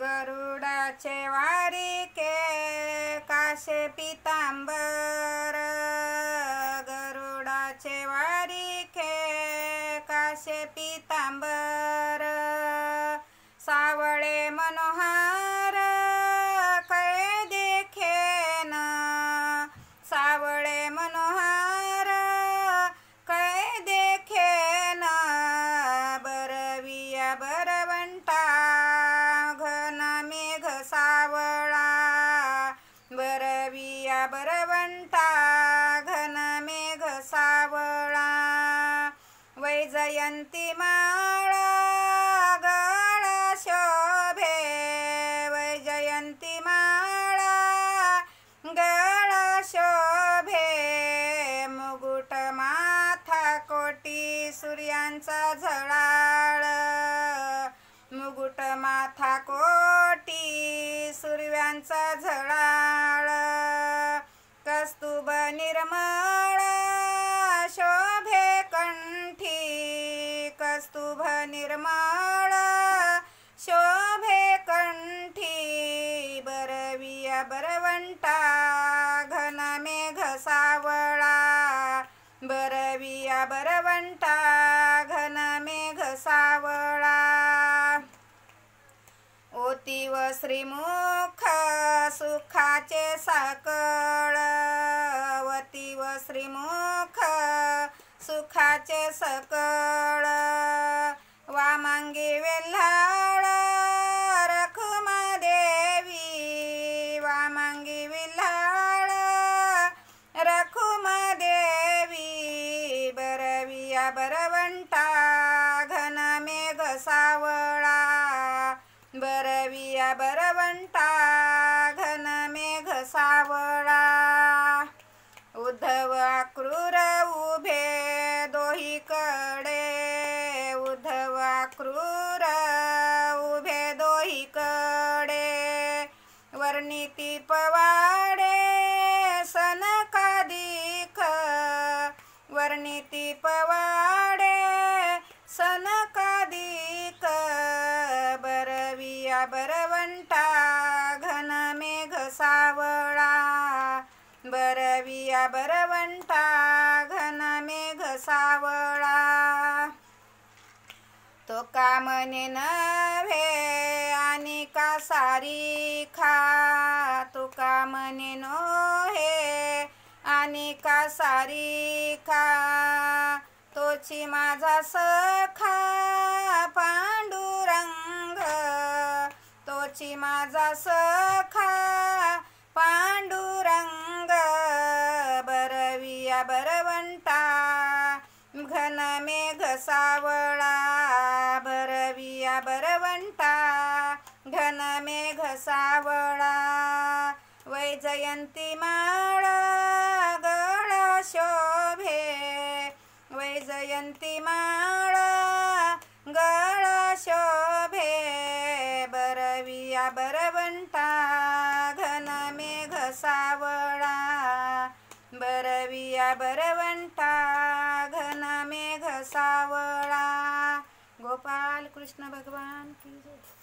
गरुडाचे वारिके काशे पितांबर, गरुडाचे वारिके काशे पितांबर, सावळे मनोहार कळे देखेन, सावळे मनोहार कळे देखेन, बरविया बरवंता घन मेघ सावळा, बरविया बरवंता घन मेघ सावळा, वैजयंती माळा गळा शोभे, वैजयंती माळा गळा शोभे, मुकुट माथा कोटी सूर्यांचा झळाळ, मुकुट माथा कोटी सूर्यांचा झळाळ, कस्तुभ निर्मळ शोभे कंठी, कस्तुभ निर्मळ शोभे कंठी, बरविया बरवंता घन मेघ सावळा, बरविया बरवंता घन मेघ सावळा, ओतीव श्रीमुख सुखाचे सकळ, ओतीव श्रीमुख सुखाचे सकळ, वामांगी वेल्हाळ रखुमा देवी, वामांगी वेल्हाळ रखुमा देवी, बरविया बरवंता घन मेघ सावळा, बरविया बरवंता घन मेघ सावळा, उद्धव क्रूर उभे दोहीकडे, उद्धव क्रूर उभे दोहीकडे, वर्णिती पवाडे सनकादिक, वर्णिती पवाडे सनकादिक, बरविया बरवंता घन मेघ सावळा, बरविया बरवंता घन मेघ सावळा, तो का म्हणे नव्हे आणि का सारिखा, तो का म्हणे नोहे आणि का सारिखा, तोची माझा सखा पांडुरंग, तोची माझा सखा पांडुरंग, बरविया बरवंता घन मेघ सावळा, बरविया बरवंता घन मेघ सावळा, वैजयंती माळा गळा शोभे, वैजयंती माळा गळा शोभे, बरविया बरवंता घन मेघ सावळा, बरविया बरवंता घन मेघ सावळा। गोपाल कृष्ण भगवान की जय।